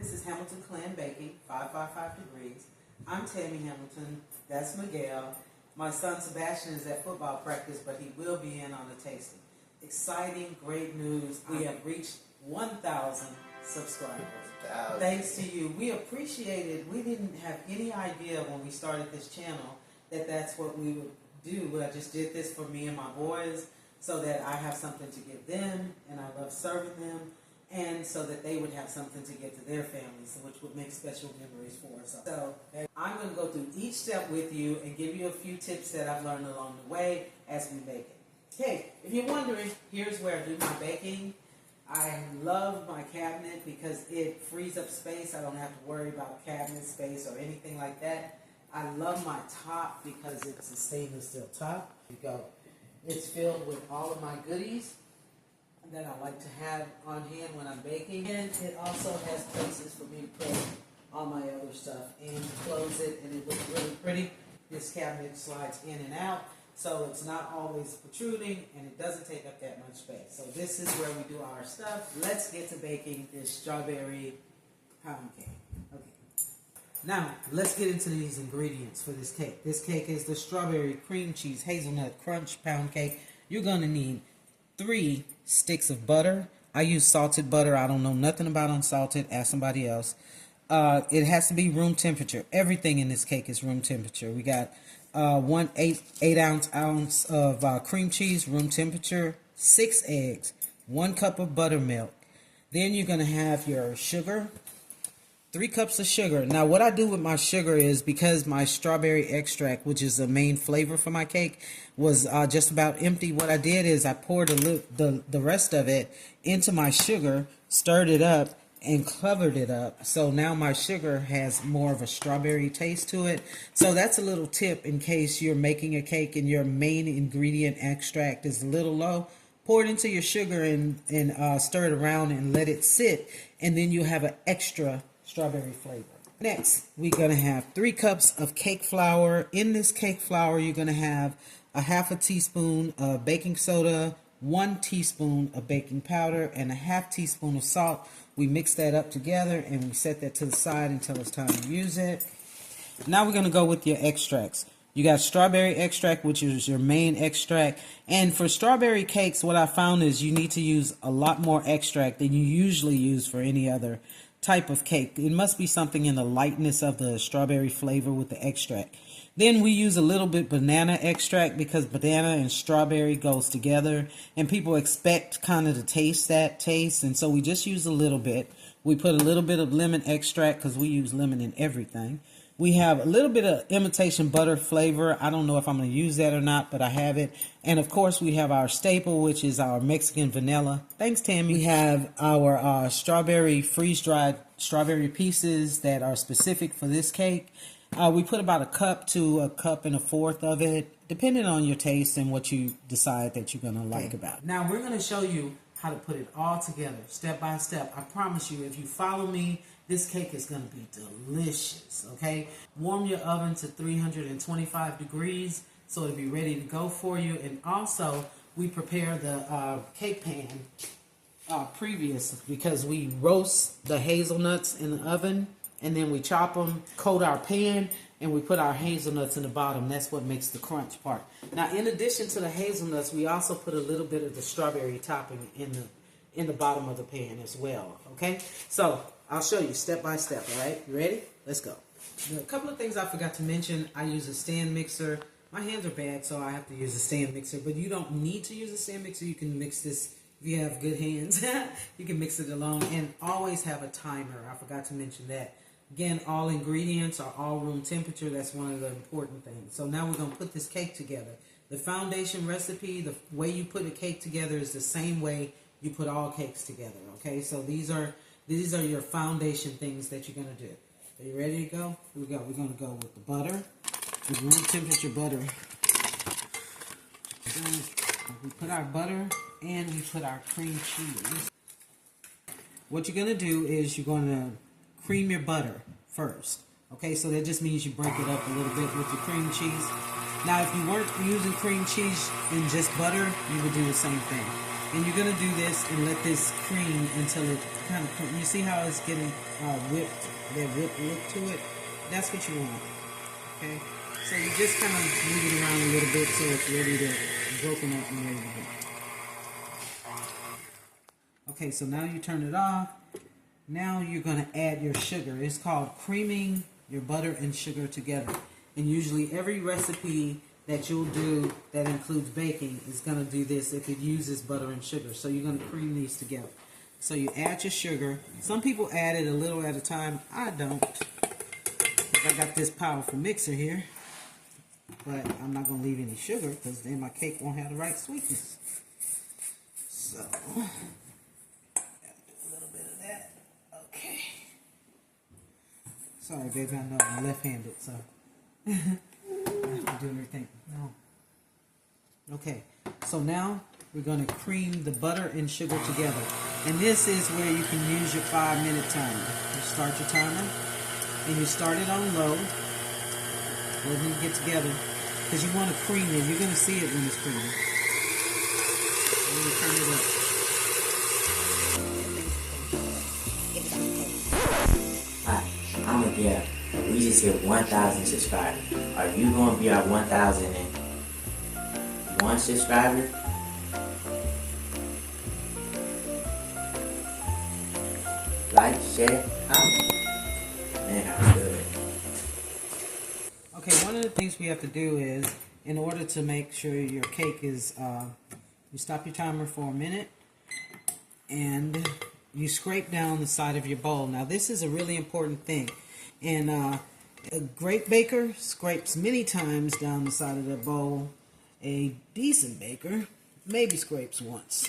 This is Hamilton Clan Baking, 555 Degrees. I'm Tammy Hamilton. That's Miguel. My son Sebastian is at football practice, but he will be in on the tasting. Exciting, great news. We have reached 1,000 subscribers. Thanks to you. We appreciate it. We didn't have any idea when we started this channel that that's what we would do. I just did this for me and my boys so that I have something to give them, and I love serving them, and so that they would have something to give to their families, which would make special memories for us. So I'm going to go through each step with you and give you a few tips that I've learned along the way as we bake it. Okay, if you're wondering, here's where I do my baking. I love my cabinet because it frees up space. I don't have to worry about cabinet space or anything like that. I love my top because it's a stainless steel top. Here you go. It's filled with all of my goodies that I like to have on hand when I'm baking. And it also has places for me to put all my other stuff and close it, and it looks really pretty. This cabinet slides in and out, so it's not always protruding, and it doesn't take up that much space. So this is where we do our stuff. Let's get to baking this strawberry pound cake. Okay. Now, let's get into these ingredients for this cake. This cake is the strawberry cream cheese hazelnut crunch pound cake. You're going to need 3 sticks of butter. I use salted butter. I don't know nothing about unsalted. Ask somebody else. It has to be room temperature. Everything in this cake is room temperature. We got 1 8 ounce of cream cheese, room temperature, 6 eggs, 1 cup of buttermilk. Then you're going to have your sugar, 3 cups of sugar. Now, what I do with my sugar is, because my strawberry extract, which is the main flavor for my cake, was just about empty, what I did is I poured the rest of it into my sugar, stirred it up, and covered it up. So now my sugar has more of a strawberry taste to it. So that's a little tip in case you're making a cake and your main ingredient extract is a little low. Pour it into your sugar and stir it around and let it sit, and then you have an extra strawberry flavor. Next, we're going to have 3 cups of cake flour. In this cake flour, you're going to have a ½ teaspoon of baking soda, 1 teaspoon of baking powder, and a ½ teaspoon of salt. We mix that up together and we set that to the side until it's time to use it. Now we're going to go with your extracts. You got strawberry extract, which is your main extract. And for strawberry cakes, what I found is you need to use a lot more extract than you usually use for any other type of cake. It must be something in the lightness of the strawberry flavor with the extract. Then we use a little bit banana extract because banana and strawberry goes together, and people expect kind of to taste that taste, and so we just use a little bit. We put a little bit of lemon extract because we use lemon in everything. We have a little bit of imitation butter flavor. I don't know if I'm going to use that or not, but I have it. And of course, we have our staple, which is our Mexican vanilla. Thanks, Tammy. We have our strawberry freeze-dried strawberry pieces that are specific for this cake. We put about a cup to a cup and a fourth of it, depending on your taste and what you decide that you're going to like about it. Now, we're going to show you how to put it all together, step by step. I promise you, if you follow me, this cake is going to be delicious, okay? Warm your oven to 325 degrees so it'll be ready to go for you. And also, we prepare the cake pan previous, because we roast the hazelnuts in the oven, and then we chop them, coat our pan, and we put our hazelnuts in the bottom. That's what makes the crunch part. Now, in addition to the hazelnuts, we also put a little bit of the strawberry topping in the bottom of the pan as well, okay? So I'll show you step by step, all right? You ready? Let's go. A couple of things I forgot to mention. I use a stand mixer. My hands are bad, so I have to use a stand mixer, but you don't need to use a stand mixer. You can mix this if you have good hands. You can mix it alone, and always have a timer. I forgot to mention that. Again, all ingredients are all room temperature. That's one of the important things. So now we're going to put this cake together. The foundation recipe, the way you put a cake together is the same way you put all cakes together, okay? So these are your foundation things that you're going to do. Are you ready to go? Here we go. We're going to go with the butter, the room temperature butter. We put our butter and we put our cream cheese. What you're going to do is you're going to cream your butter first. Okay, so that just means you break it up a little bit with your cream cheese. Now, if you weren't using cream cheese and just butter, you would do the same thing. And you're going to do this and let this cream until it kind of, you see how it's getting whipped, that whipped look to it? That's what you want, okay? So you just kind of move it around a little bit so it's ready to, broken up and ready to go. Okay, so now you turn it off. Now you're going to add your sugar. It's called creaming your butter and sugar together. And usually every recipe that you'll do that includes baking is going to do this if it uses butter and sugar. So you're going to cream these together. So you add your sugar. Some people add it a little at a time. I don't. I got this powerful mixer here. But I'm not going to leave any sugar because then my cake won't have the right sweetness. So, gotta do a little bit of that. Okay. Sorry, baby, I know I'm left-handed, so I have to do everything. No. Okay, so now we're going to cream the butter and sugar together. And this is where you can use your 5-minute timer. You start your timer, and you start it on low. Letting it get together. Because you want to cream it. You're going to see it when it's creamy. And you turn it up. Hi, I'm Miguel. We just hit 1,000 subscribers. Are you going to be our 1,001 subscriber? Like, share, comment. Man, I feel it. Okay, one of the things we have to do is, in order to make sure your cake is, you stop your timer for a minute, and you scrape down the side of your bowl. Now, this is a really important thing. And a great baker scrapes many times down the side of their bowl. A decent baker maybe scrapes once.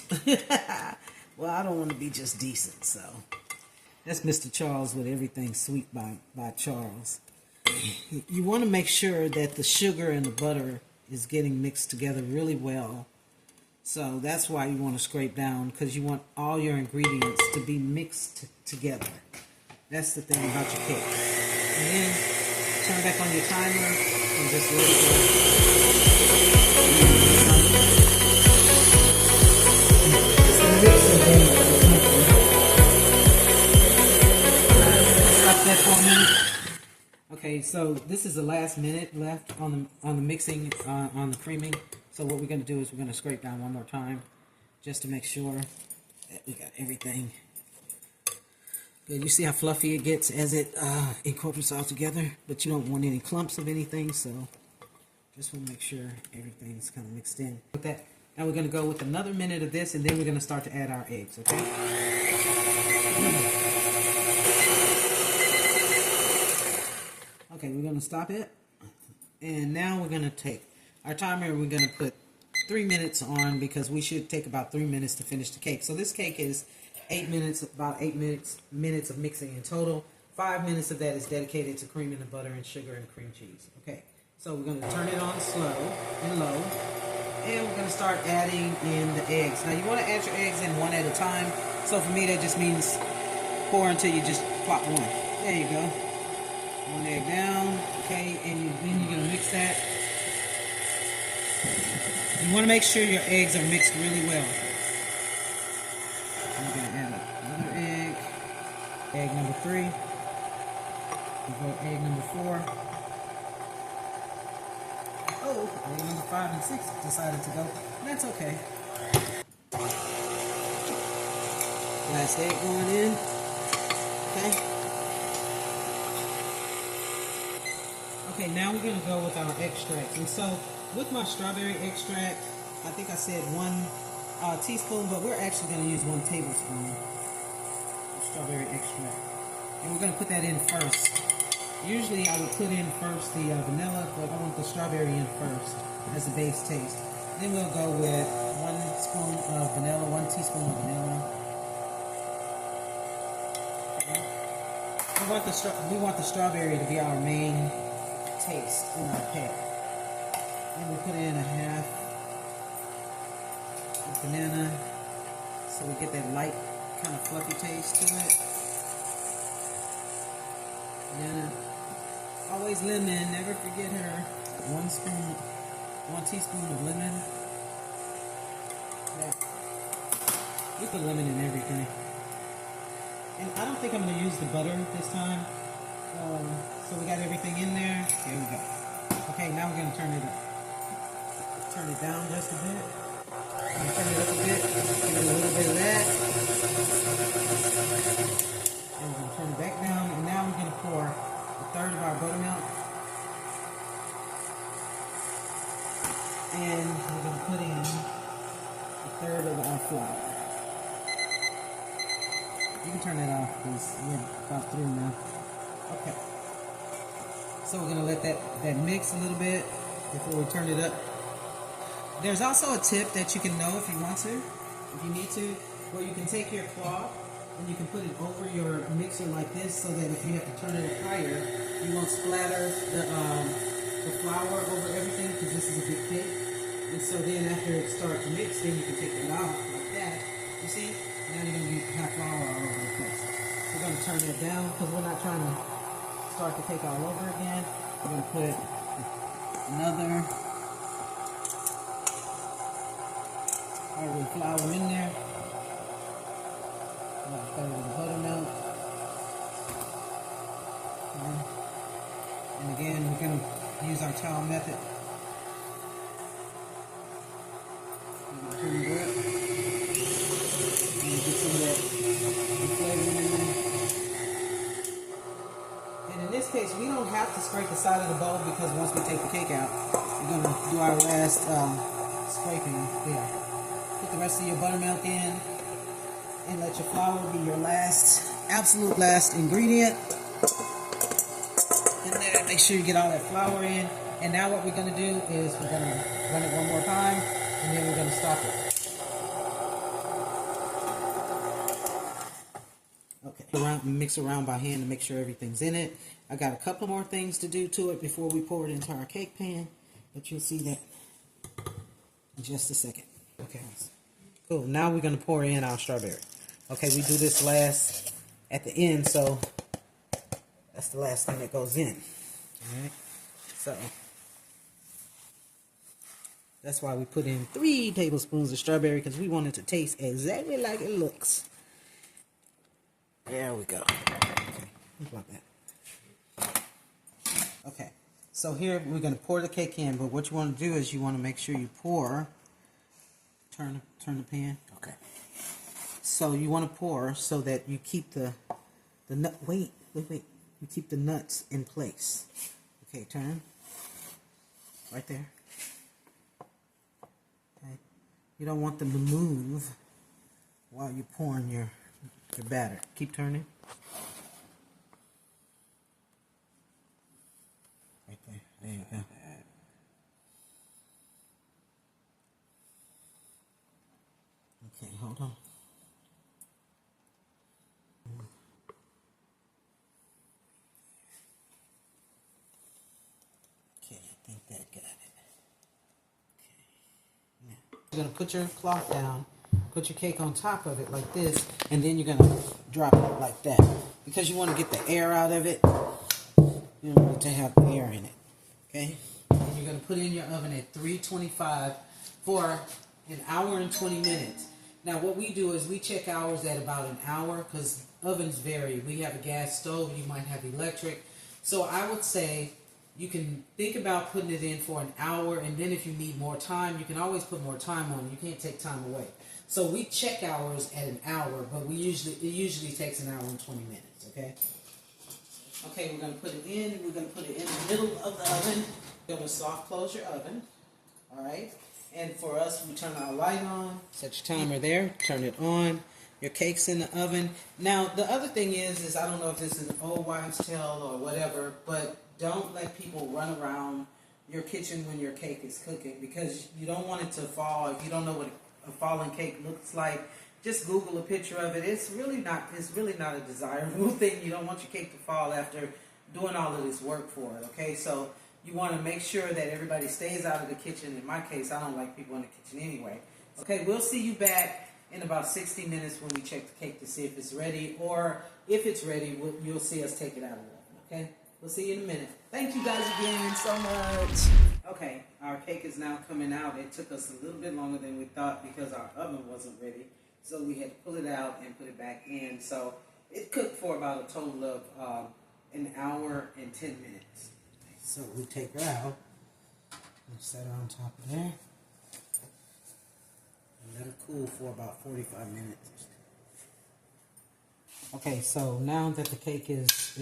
Well, I don't want to be just decent, so. That's Mr. Charles with Everything Sweet by Charles. You want to make sure that the sugar and the butter is getting mixed together really well. So that's why you want to scrape down, because you want all your ingredients to be mixed together. That's the thing about your cake. And then turn back on your timer and just let it go. Stop that for a minute. Okay, so this is the last minute left on the mixing, on the creaming. So what we're going to do is we're going to scrape down one more time just to make sure that we got everything good. You see how fluffy it gets as it incorporates all together, but you don't want any clumps of anything, so just want to make sure everything's kind of mixed in. With that, now we're going to go with another minute of this, and then we're going to start to add our eggs, okay? Okay, we're going to stop it, and now we're going to take our timer. We're going to put 3 minutes on because we should take about 3 minutes to finish the cake. So this cake is 8 minutes, about 8 minutes of mixing in total. 5 minutes of that is dedicated to creaming the butter and sugar and cream cheese. Okay, so we're going to turn it on slow and low, and we're going to start adding in the eggs. Now you want to add your eggs in one at a time. So for me that just means pour until you just plop one. There you go. One egg down. Okay, and then you're going to mix that. You want to make sure your eggs are mixed really well. I'm going to add another egg. Egg number 3. We go egg number 4. Oh, egg number 5 and 6 decided to go. That's okay. Last egg going in. Okay. Okay, now we're going to go with our extracts. And so, with my strawberry extract, I think I said 1 teaspoon, but we're actually going to use 1 tablespoon of strawberry extract. And we're going to put that in first. Usually I would put in first the vanilla, but I want the strawberry in first as a base taste. Then we'll go with 1 spoon of vanilla, 1 teaspoon of vanilla. Okay. We want the strawberry to be our main taste in our cake. And we put in a half of banana so we get that light kind of fluffy taste to it. Banana. Always lemon, never forget her. 1 teaspoon of lemon. Yeah. We put lemon in everything. And I don't think I'm going to use the butter this time. So we got everything in there. Here we go. Okay, now we're going to turn it up. Turn it down just a bit. Turn it up a bit. Give it a little bit of that. And we're going to turn it back down. And now we're going to pour a third of our buttermilk. And we're going to put in a third of our flour. You can turn that off because we're about through now. Okay. So we're going to let that mix a little bit before we turn it up. There's also a tip that you can know if you want to, if you need to, where you can take your cloth and you can put it over your mixer like this so that if you have to turn it higher, you won't splatter the flour over everything because this is a big cake. And so then after it starts to mix, then you can take it off like that. You see? Now you're going to have flour all over the place. We're going to turn that down because we're not trying to start the cake all over again. We're going to put another flour in there. Another third of the buttermilk. And again, we're going to use our towel method. We're going to turn it up. And get some of that flavor in there. And in this case, we don't have to scrape the side of the bowl because once we take the cake out, we're going to do our last scraping there. Put the rest of your buttermilk in and let your flour be your last, absolute last ingredient. In there, make sure you get all that flour in. And now what we're going to do is we're going to run it one more time and then we're going to stop it. Okay. Mix around by hand to make sure everything's in it. I got a couple more things to do to it before we pour it into our cake pan, but you'll see that in just a second. Okay. Cool. Now we're going to pour in our strawberry. Okay, we do this last at the end, so that's the last thing that goes in. All right. So that's why we put in 3 tablespoons of strawberry because we want it to taste exactly like it looks. There we go. Okay, look like that. Okay, so here we're going to pour the cake in, but what you want to do is you want to make sure you pour. Turn the pan. Okay. So you want to pour so that you keep the nut. Wait. You keep the nuts in place. Okay, turn. Right there. Okay. You don't want them to move while you're pouring your batter. Keep turning. Right there. There you go. Okay, hold on. Okay, I think that got it. Okay. Now, you're going to put your cloth down, put your cake on top of it like this, and then you're going to drop it like that. Because you want to get the air out of it, you don't want it to have air in it. Okay? And you're going to put it in your oven at 325 for an hour and 20 minutes. Now what we do is we check hours at about an hour because ovens vary. We have a gas stove, you might have electric. So I would say you can think about putting it in for an hour, and then if you need more time, you can always put more time on. You can't take time away. So we check hours at an hour, but it usually takes an hour and 20 minutes, okay? Okay, we're going to put it in. We're going to put it in the middle of the oven. You're going to soft close your oven, all right? And for us, we turn our light on, set your timer there, turn it on. Your cake's in the oven. Now, the other thing is I don't know if this is an old wives' tale or whatever, but don't let people run around your kitchen when your cake is cooking because you don't want it to fall. If you don't know what a fallen cake looks like, just Google a picture of it. It's really not a desirable thing. You don't want your cake to fall after doing all of this work for it, okay? So you want to make sure that everybody stays out of the kitchen. In my case, I don't like people in the kitchen anyway. Okay, we'll see you back in about 60 minutes when we check the cake to see if it's ready, or if it's ready, you'll see us take it out of the oven, okay? We'll see you in a minute. Thank you guys again so much. Okay, our cake is now coming out. It took us a little bit longer than we thought because our oven wasn't ready. so we had to pull it out and put it back in. So it cooked for about a total of an hour and 10 minutes. So we take her out and set her on top of there and let her cool for about 45 minutes. Okay, so now that the cake is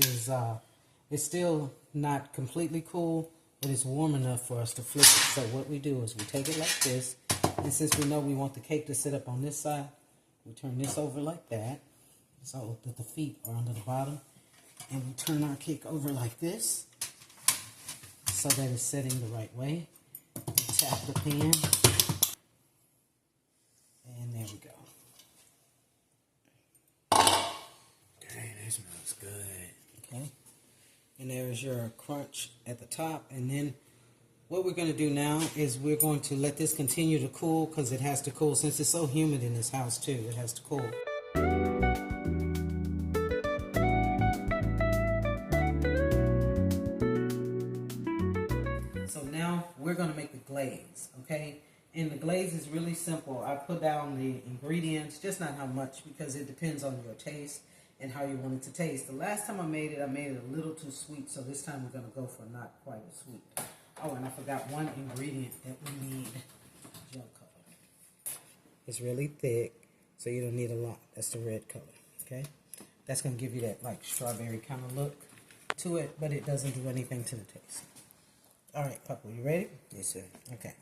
it's still not completely cool, but it's warm enough for us to flip it. So what we do is we take it like this, and since we know we want the cake to sit up on this side, we turn this over like that, so that the feet are under the bottom, and we turn our cake over like this, so that it's setting the right way. Tap the pan, and there we go. Dang, that smells good. Okay. And there's your crunch at the top. And then what we're going to do now is we're going to let this continue to cool, because it has to cool. Since it's so humid in this house too, it has to cool. So now we're going to make the glaze, okay? And the glaze is really simple. I put down the ingredients, just not how much, because it depends on your taste and how you want it to taste. The last time I made it a little too sweet, so this time we're going to go for not quite as sweet. Oh, and I forgot one ingredient that we need, gel color. It's really thick, so you don't need a lot. That's the red color, okay? That's going to give you that like strawberry kind of look to it, but it doesn't do anything to the taste. All right, Papa, you ready? Yes, sir. Okay.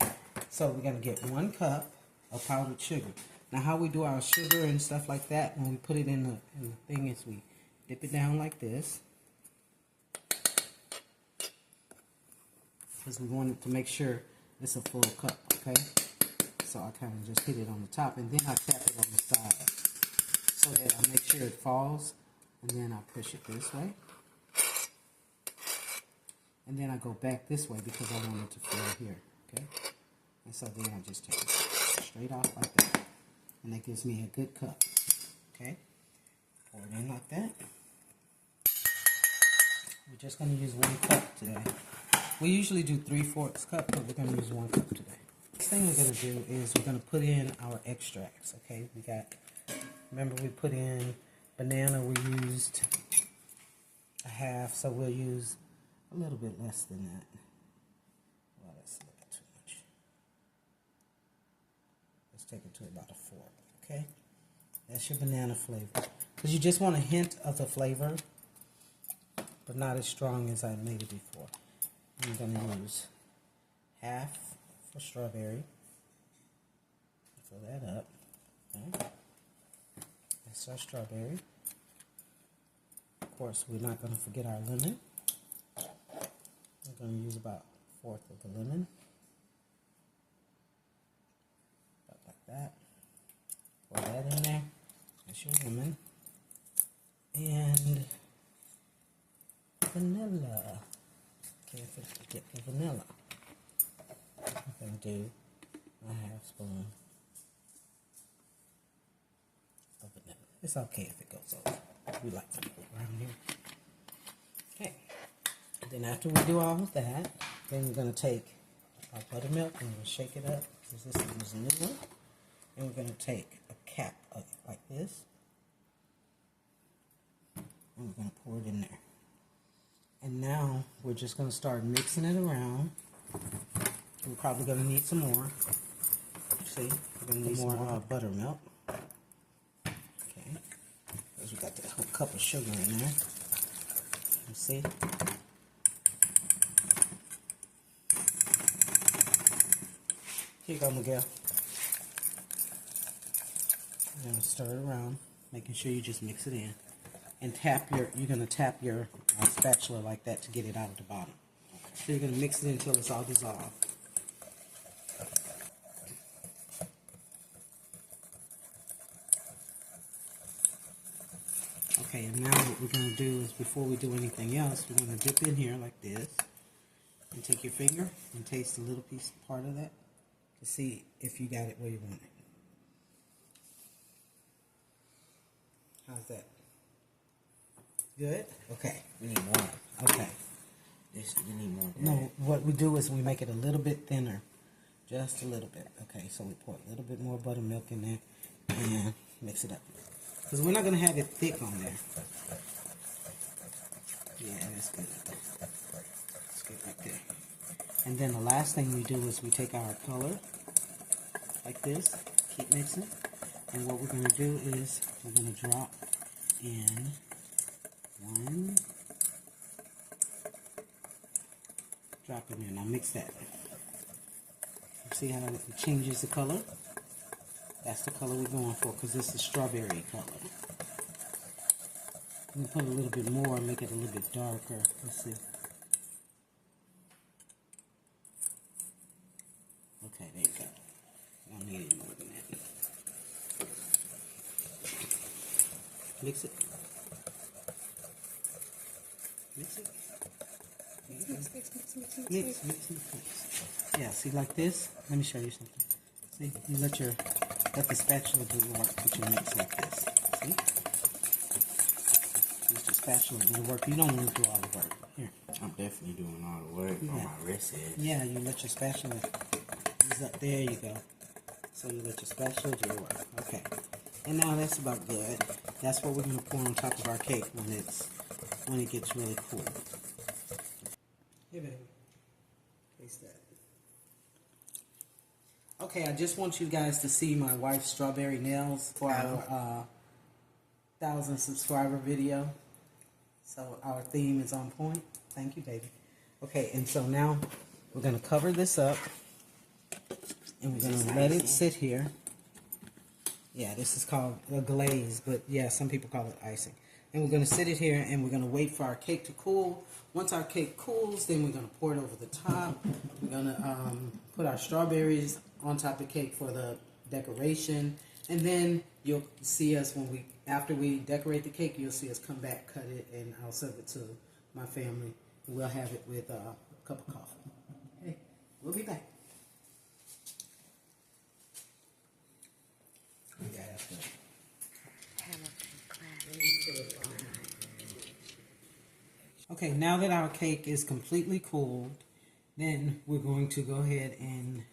So we're going to get 1 cup of powdered sugar. Now, how we do our sugar and stuff like that, when we put it in the thing, is we dip it down like this, because we want it to make sure it's a full cup, okay? So I kind of just hit it on the top, and then I tap it on the side, so that I make sure it falls, and then I push it this way. And then I go back this way because I want it to flow here, okay? And so then I just take it straight off like that. And that gives me a good cup, okay? Pour it in like that. We're just going to use 1 cup today. We usually do 3/4 cup, but we're going to use 1 cup today. Next thing we're going to do is we're going to put in our extracts, okay? We got, remember we put in banana, we used a half, so we'll use a little bit less than that. Well, that's a little too much. Let's take it to about a 4, okay? That's your banana flavor. Because you just want a hint of the flavor, but not as strong as I made it before. I'm going to use half for strawberry. Fill that up. Okay. That's our strawberry. Of course, we're not going to forget our lemon. We're going to use about 1/4 of the lemon. About like that. Pour that in there. That's your lemon. And vanilla. Can't forget the vanilla. I'm going to do a 1/2 spoon of vanilla. It's okay if it goes over. We like vanilla around here. Okay. Then after we do all of that, then we're going to take our buttermilk and we'll shake it up, because this is a new one. And we're going to take a cap of it like this. And we're going to pour it in there. And now we're just going to start mixing it around. We're probably going to need some more. See, we're going to need some more buttermilk. Okay. Because we got that whole cup of sugar in there. You see? Here you go, Miguel. You're going to stir it around, making sure you just mix it in. And you're going to tap your spatula like that to get it out of the bottom. So you're going to mix it until it's all dissolved. Okay, and now what we're going to do is, before we do anything else, we're going to dip in here like this. And take your finger and taste a little part of that to see if you got it where you want it. How's that? Good? Okay. We need more. Okay. We need more. No, what we do is we make it a little bit thinner. Just a little bit. Okay, so we pour a little bit more buttermilk in there. And Mix it up. Because we're not going to have it thick on there. Yeah, that's good. It's good right there. And then the last thing we do is we take our color like this, keep mixing. And what we're going to do is we're going to drop in one, drop in there. Now mix that. See how it changes the color? That's the color we're going for because this is strawberry color. We put a little bit more, make it a little bit darker. Let's see. Okay, there you go. I don't need any more than that. Mix it. Mix it. Mix. Yeah, see like this? Let me show you something. See, you let the spatula do the work, put your mix like this. See? Let your spatula do the work. You don't want to do all the work. Here. I'm definitely doing all the work on my wrist edge. Yeah, you let your spatula ease up. There you go. So you let your spatula do the work. Okay. And now that's about good. That's what we're going to pour on top of our cake when it gets really cool. Hey, baby. Taste that. Okay, I just want you guys to see my wife's strawberry nails for our 1,000 subscriber video. So our theme is on point. Thank you, baby. Okay, and so now we're going to cover this up. And we're going to let it sit here. Yeah, this is called a glaze, but yeah, some people call it icing. And we're going to sit it here and we're going to wait for our cake to cool. Once our cake cools, then we're going to pour it over the top. We're going to put our strawberries on top of the cake for the decoration. And then you'll see us after we decorate the cake, you'll see us come back, cut it, and I'll serve it to my family. And we'll have it with a cup of coffee. Okay, we'll be back. Yeah, that's good. Okay, now that our cake is completely cooled, then we're going to go ahead and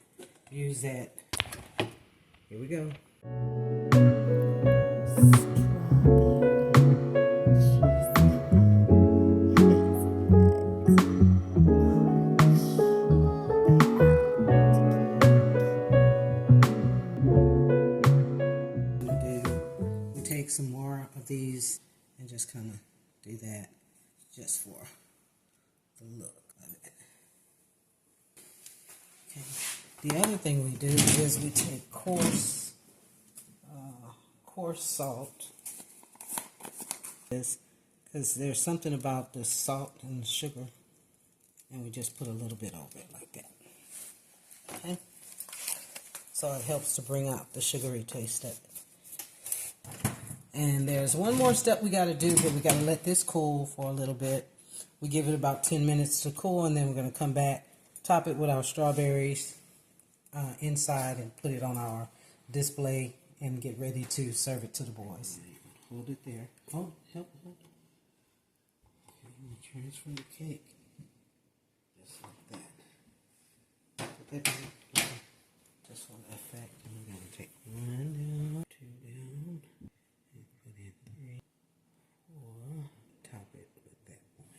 use that. Here we go. We take some more of these and just kind of do that just for the look of it. Okay. The other thing we do is we take coarse salt, because there's something about the salt and the sugar, and we just put a little bit over it like that. Okay, so it helps to bring out the sugary taste of it. And there's one more step we got to do, but we got to let this cool for a little bit. We give it about 10 minutes to cool, and then we're going to come back, top it with our strawberries inside, and put it on our display and get ready to serve it to the boys. Hold it there. Help. Okay, transfer the cake. Just like that. Put that down. Just for the effect. And we're going to take one down, two down, and put in three, four. Top it with that one.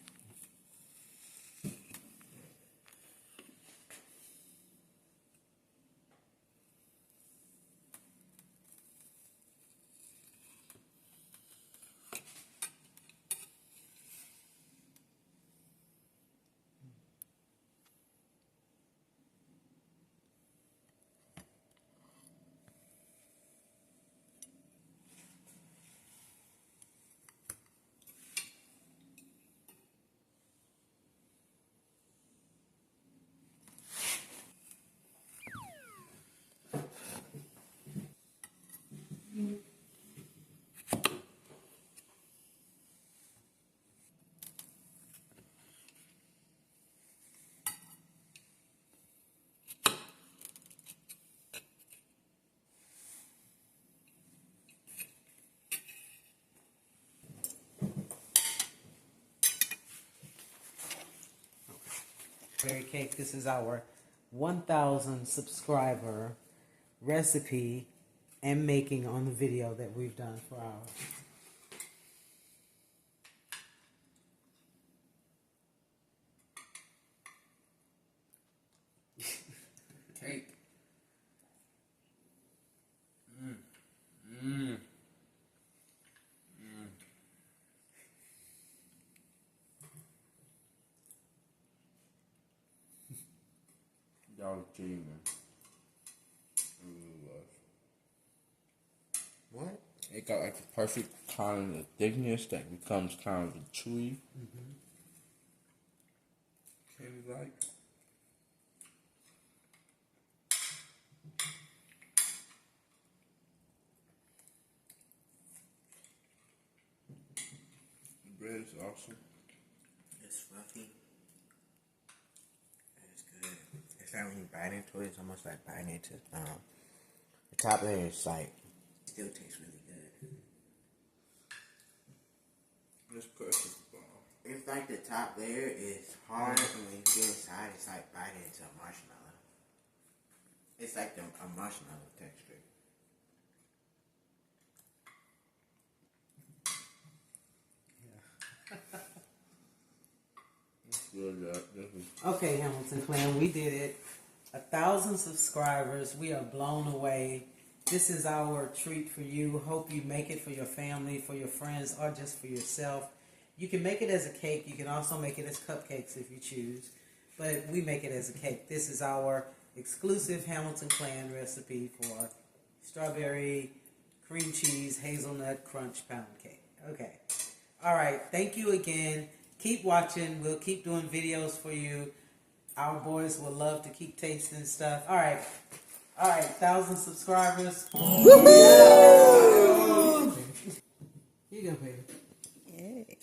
Berry cake. This is our 1,000 subscriber recipe and making on the video that we've done for our Cake. Y'all cheating, man. It really was. What? It got like the perfect kind of thickness that becomes kind of chewy. Candy like. The bread is awesome. It's fluffy. It's good. It's like when you bite into it, it's almost like biting into the top layer is like still tastes really good. It's perfect. It's like the top layer is hard, and when you get inside, it's like biting into a marshmallow. It's like a marshmallow texture. It's good, yeah. Okay, Hamilton Clan, we did it. 1,000 subscribers. We are blown away. This is our treat for you. Hope you make it for your family, for your friends, or just for yourself. You can make it as a cake. You can also make it as cupcakes if you choose. But we make it as a cake. This is our exclusive Hamilton Clan recipe for strawberry, cream cheese, hazelnut crunch pound cake. Okay. All right. Thank you again. Keep watching. We'll keep doing videos for you. Our boys will love to keep tasting stuff. All right. 1,000 subscribers. Woo! Here you go, baby. Yay.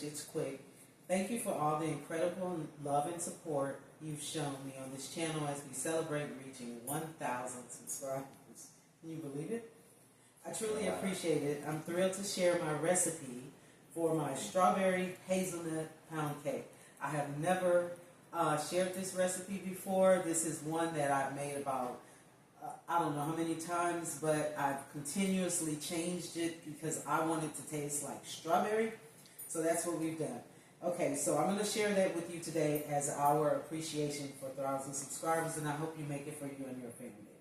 It's quick. Thank you for all the incredible love and support you've shown me on this channel as we celebrate reaching 1,000 subscribers. Can you believe it? I truly appreciate it. I'm thrilled to share my recipe for my strawberry hazelnut pound cake. I have never shared this recipe before. This is one that I've made about I don't know how many times, but I've continuously changed it because I want it to taste like strawberry. So that's what we've done. Okay, so I'm going to share that with you today as our appreciation for 1,000 subscribers, and I hope you make it for you and your family.